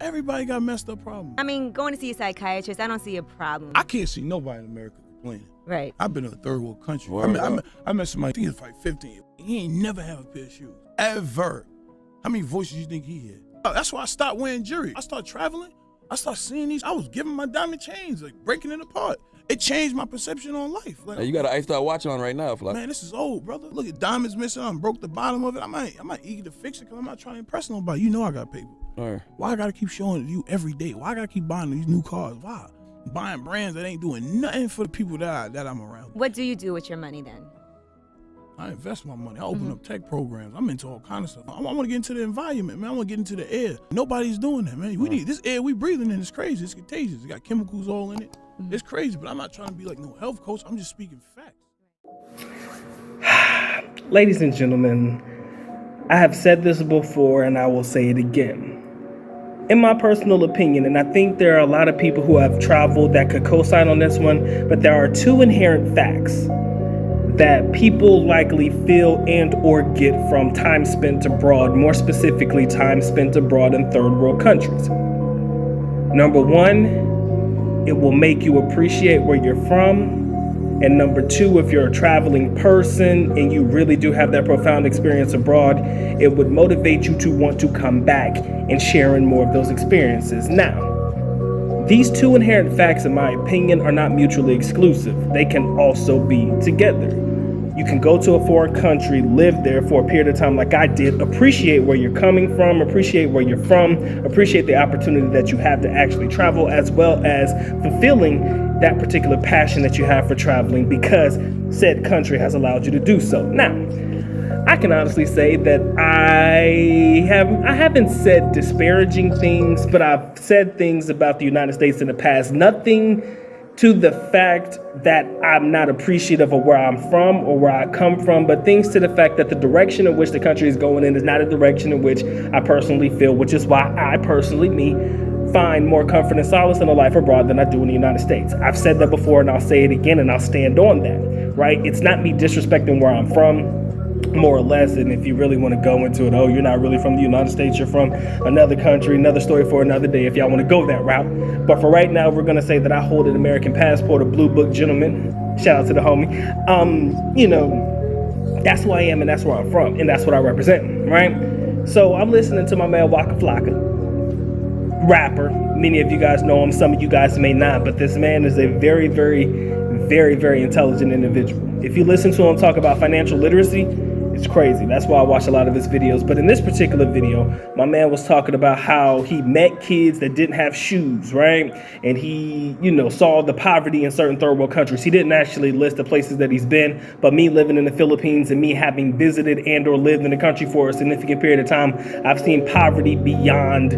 Everybody got messed up problems. I mean, going to see a psychiatrist, I don't see a problem. I can't see nobody in America complaining. Right. I've been in a third world country. Word. I met somebody, I think he was like 15. He ain't never have a pair of shoes. Ever. How many voices you think he heard? That's why I stopped wearing jewelry. I started traveling. I started seeing these. I was giving my diamond chains, like breaking it apart. It changed my perception on life. Like, Hey, you got an iced out watch on right now, Flocka. man, this is old, brother. Look at diamonds missing. I broke the bottom of it. I'm not eager to fix it because I'm not trying to impress nobody. You know I got paper. All right. Why I gotta keep showing you every day? Why I gotta keep buying these new cars? Why? Buying brands that ain't doing nothing for the people that I'm around. What do you do with your money then? I invest my money. I open up tech programs. I'm into all kind of stuff. I want to get into the environment, man. I want to get into the air. Nobody's doing that, man. We need this air we breathing in is crazy. It's contagious. It got chemicals all in it. It's crazy, but I'm not trying to be like no health coach. I'm just speaking facts. Ladies and gentlemen, I have said this before and I will say it again. In my personal opinion, and I think there are a lot of people who have traveled that could co-sign on this one, but there are two inherent facts that people likely feel and or get from time spent abroad, more specifically time spent abroad in third world countries. Number one, it will make you appreciate where you're from. And number two, if you're a traveling person and you really do have that profound experience abroad, it would motivate you to want to come back and share in more of those experiences. Now, these two inherent facts, in my opinion, are not mutually exclusive. They can also be together. You can go to a foreign country, live there for a period of time like I did, appreciate where you're coming from, appreciate where you're from, appreciate the opportunity that you have to actually travel, as well as fulfilling that particular passion that you have for traveling because said country has allowed you to do so. Now, I can honestly say that I haven't said disparaging things, but I've said things about the United States in the past. Nothing to the fact that I'm not appreciative of where I'm from or where I come from, but things to the fact that the direction in which the country is going in is not a direction in which I personally feel, which is why I personally, find more comfort and solace in a life abroad than I do in the United States. I've said that before and I'll say it again and I'll stand on that, right? It's not me disrespecting where I'm from, more or less, and if you really want to go into it, oh, you're not really from the United States, you're from another country, another story for another day if y'all want to go that route. But for right now, we're going to say that I hold an American passport, a blue book gentleman. Shout out to the homie. That's who I am and that's where I'm from and that's what I represent, right? So I'm listening to my man Waka Flocka, rapper. Many of you guys know him, some of you guys may not, but this man is a very, very, very, very intelligent individual. If you listen to him talk about financial literacy, it's crazy. That's why I watch a lot of his videos. But in this particular video, my man was talking about how he met kids that didn't have shoes, right? And he, saw the poverty in certain third world countries. He didn't actually list the places that he's been, but me living in the Philippines and me having visited and or lived in the country for a significant period of time, I've seen poverty beyond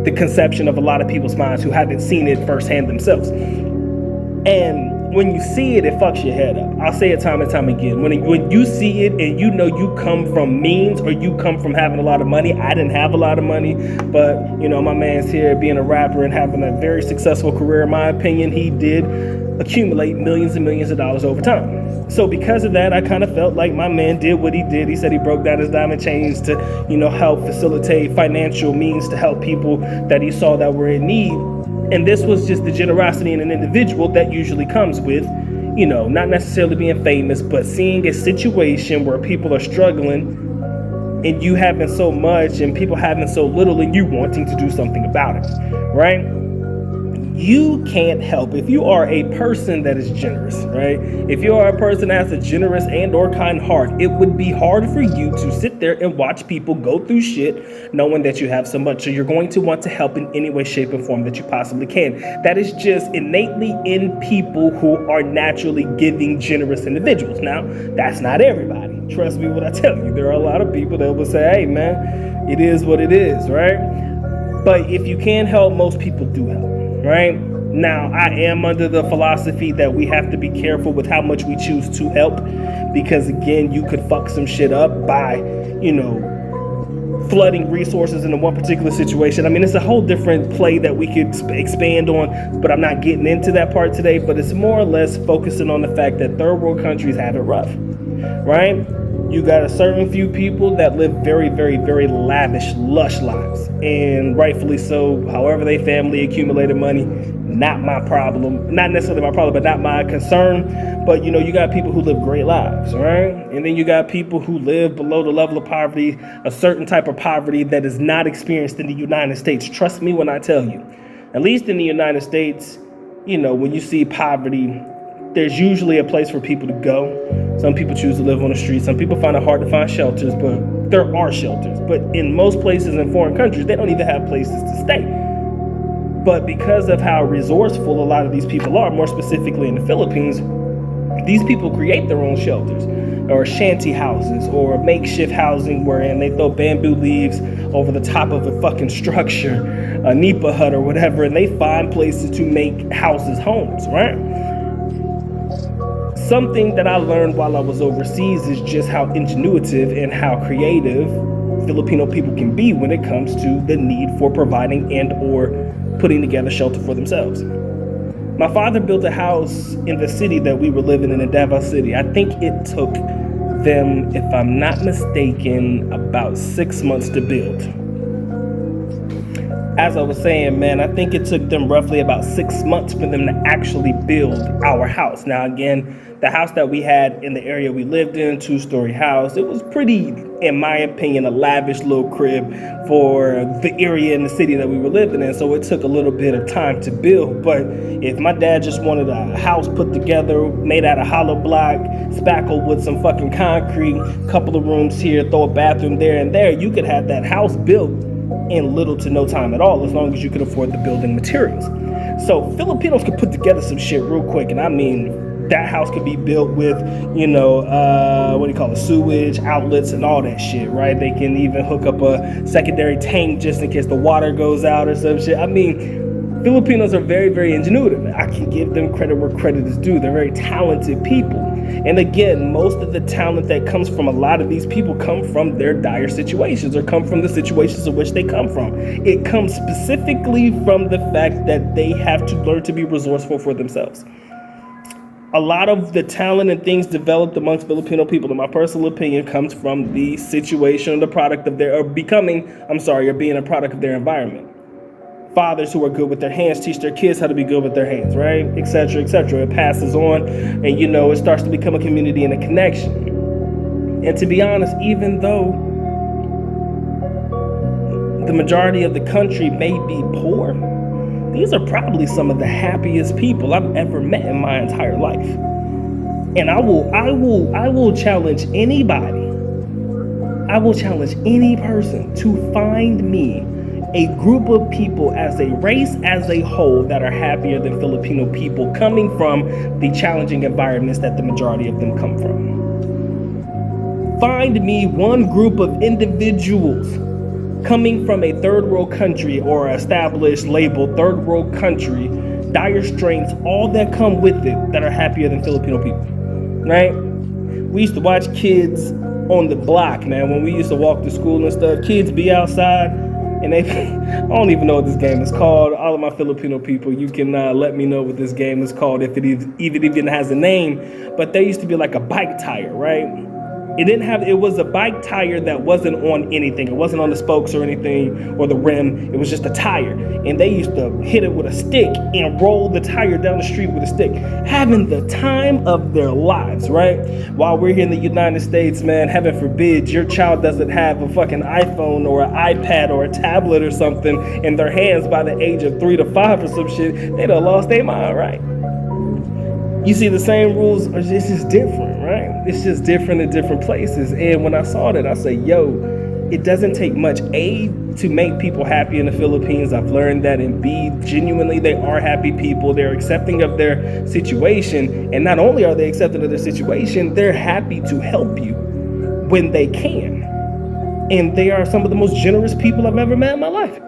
the conception of a lot of people's minds who haven't seen it firsthand themselves. And when you see it, it fucks your head up. I'll say it time and time again. When you see it and you know you come from means or you come from having a lot of money. I didn't have a lot of money, but my man's here being a rapper and having a very successful career. In my opinion, he did accumulate millions and millions of dollars over time. So because of that, I kind of felt like my man did what he did. He said he broke down his diamond chains to, help facilitate financial means to help people that he saw that were in need. And this was just the generosity in an individual that usually comes with, not necessarily being famous, but seeing a situation where people are struggling and you having so much and people having so little and you wanting to do something about it, right? You can't help if you are a person that is generous, right? If you are a person that has a generous and or kind heart, it would be hard for you to sit there and watch people go through shit knowing that you have so much. So you're going to want to help in any way, shape, and form that you possibly can. That is just innately in people who are naturally giving, generous individuals. Now, that's not everybody. Trust me when I tell you, there are a lot of people that will say, hey man, it is what it is, right? But if you can help, most people do help. Right? Now, I am under the philosophy that we have to be careful with how much we choose to help, because again, you could fuck some shit up by, flooding resources into one particular situation. I mean, it's a whole different play that we could expand on, but I'm not getting into that part today. But it's more or less focusing on the fact that third world countries have it rough, right? You got a certain few people that live very, very, very lavish, lush lives, and rightfully so. However they family accumulated money, not my problem. Not necessarily my problem, but not my concern. But you got people who live great lives, right? And then you got people who live below the level of poverty, a certain type of poverty that is not experienced in the United States. Trust me when I tell you, at least in the United States, when you see poverty, there's usually a place for people to go. Some people choose to live on the street. Some people find it hard to find shelters, but there are shelters. But in most places in foreign countries, they don't even have places to stay. But because of how resourceful a lot of these people are, more specifically in the Philippines, these people create their own shelters or shanty houses or makeshift housing wherein they throw bamboo leaves over the top of a fucking structure, a nipa hut or whatever, and they find places to make houses homes, right? Something that I learned while I was overseas is just how ingenuitive and how creative Filipino people can be when it comes to the need for providing and or putting together shelter for themselves. My father built a house in the city that we were living in Davao City. I think it took them, if I'm not mistaken, about 6 months to build. As I was saying, man, I think it took them roughly about 6 months for them to actually build our house. Now, again, the house that we had in the area we lived in, 2-story house, it was pretty, in my opinion, a lavish little crib for the area in the city that we were living in. So it took a little bit of time to build. But if my dad just wanted a house put together, made out of hollow block, spackled with some fucking concrete, couple of rooms here, throw a bathroom there and there, you could have that house built in little to no time at all, as long as you could afford the building materials. So Filipinos could put together some shit real quick, and I mean, that house could be built with, sewage outlets and all that shit, right? They can even hook up a secondary tank just in case the water goes out or some shit. I mean, Filipinos are very, very ingenuitive. I can give them credit where credit is due. They're very talented people. And again, most of the talent that comes from a lot of these people come from their dire situations or come from the situations in which they come from. It comes specifically from the fact that they have to learn to be resourceful for themselves. A lot of the talent and things developed amongst Filipino people, in my personal opinion, comes from the situation or the product of their, or being a product of their environment. Fathers who are good with their hands teach their kids how to be good with their hands, right? Et cetera, et cetera. It passes on and, it starts to become a community and a connection. And to be honest, even though the majority of the country may be poor, these are probably some of the happiest people I've ever met in my entire life. And I will challenge anybody. I will challenge any person to find me a group of people as a race, as a whole, that are happier than Filipino people coming from the challenging environments that the majority of them come from. Find me one group of individuals coming from a third world country or established labeled third world country, dire straits, all that come with it, that are happier than Filipino people, right? We used to watch kids on the block, man, when we used to walk to school and stuff. Kids be outside and they, I don't even know what this game is called. All of my Filipino people, you can let me know what this game is called, if it even has a name. But there used to be like a bike tire, right? It was a bike tire that wasn't on anything. It wasn't on the spokes or anything or the rim. It was just a tire. And they used to hit it with a stick and roll the tire down the street with a stick, having the time of their lives, right? While we're here in the United States, man, heaven forbid your child doesn't have a fucking iPhone or an iPad or a tablet or something in their hands by the age of 3 to 5 or some shit. They done lost their mind, right? You see, the same rules are just different, right? It's just different in different places. And when I saw that, I said, yo, it doesn't take much A to make people happy in the Philippines. I've learned that. And B, genuinely, they are happy people. They're accepting of their situation. And not only are they accepting of their situation, they're happy to help you when they can. And they are some of the most generous people I've ever met in my life.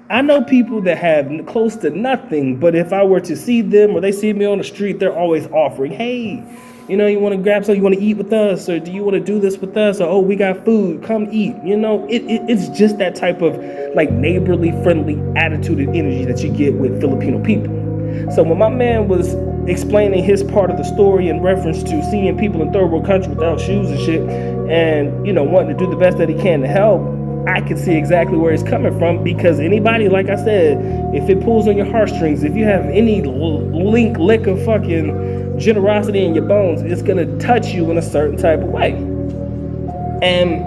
I know people that have close to nothing, but if I were to see them or they see me on the street, they're always offering, hey, you want to grab something, you want to eat with us, or do you want to do this with us, or oh, we got food, come eat. It's just that type of like neighborly, friendly attitude and energy that you get with Filipino people. So when my man was explaining his part of the story in reference to seeing people in third world country without shoes and shit, and, wanting to do the best that he can to help, I can see exactly where he's coming from, because anybody, like I said, if it pulls on your heartstrings, if you have any lick of fucking generosity in your bones, it's gonna touch you in a certain type of way. And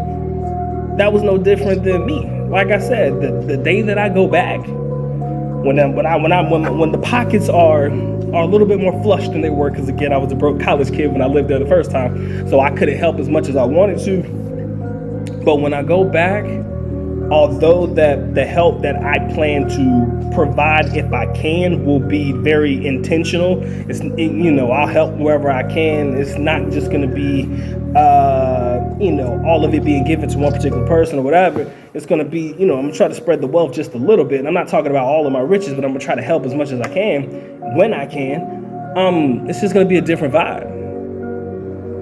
that was no different than me. Like I said, the day that I go back, when the pockets are a little bit more flush than they were, because again, I was a broke college kid when I lived there the first time, so I couldn't help as much as I wanted to. But when I go back, although that the help that I plan to provide, if I can, will be very intentional. I'll help wherever I can. It's not just going to be, all of it being given to one particular person or whatever. It's going to be, I'm going to try to spread the wealth just a little bit. And I'm not talking about all of my riches, but I'm going to try to help as much as I can when I can. It's just going to be a different vibe.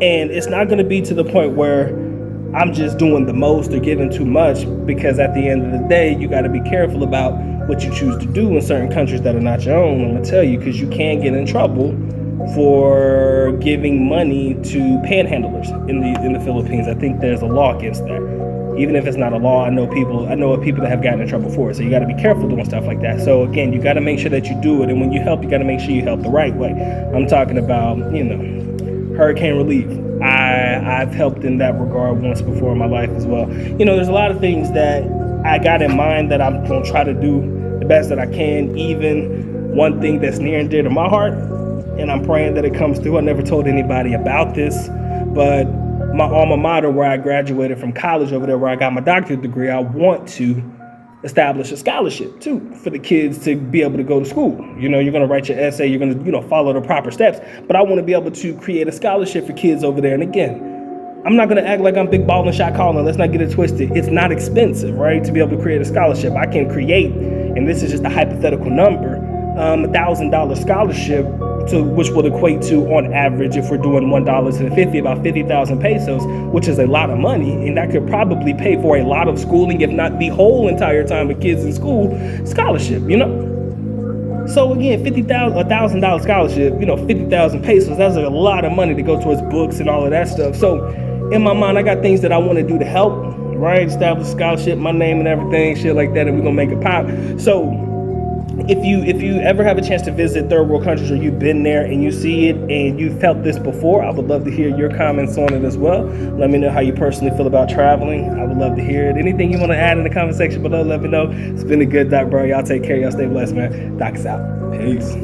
And it's not going to be to the point where I'm just doing the most or giving too much, because at the end of the day, you got to be careful about what you choose to do in certain countries that are not your own. I'm gonna tell you, because you can get in trouble for giving money to panhandlers in the Philippines. I think there's a law against that. Even if it's not a law, I know of people that have gotten in trouble for it. So you got to be careful doing stuff like that. So again, you got to make sure that you do it, and when you help, you got to make sure you help the right way. I'm talking about, hurricane relief. I've helped in that regard once before in my life as well. There's a lot of things that I got in mind that I'm going to try to do the best that I can. Even one thing that's near and dear to my heart, and I'm praying that it comes through. I never told anybody about this, but my alma mater, where I graduated from college over there, where I got my doctorate degree, I want to establish a scholarship too for the kids to be able to go to school. You're going to write your essay, you're going to, follow the proper steps, but I want to be able to create a scholarship for kids over there. And again, I'm not going to act like I'm big ball and shot calling. Let's not get it twisted. It's not expensive, right? To be able to create a scholarship. I can create, and this is just a hypothetical number, $1,000 scholarship, which would equate to, on average, if we're doing $1 to the 50, about 50,000 pesos, which is a lot of money, and that could probably pay for a lot of schooling, if not the whole entire time of kids in school scholarship. So again, $1,000 scholarship, 50,000 pesos, that's a lot of money to go towards books and all of that stuff. So in my mind, I got things that I want to do to help, right? Establish scholarship, my name and everything, shit like that, and we're gonna make it pop. So if you ever have a chance to visit third world countries, or you've been there and you see it and you felt this before, I would love to hear your comments on it as well. Let me know how you personally feel about traveling. I would love to hear it. Anything you want to add in the comment section below, let me know. It's been a good doc, bro. Y'all take care. Y'all stay blessed, man. Doc is out. Peace.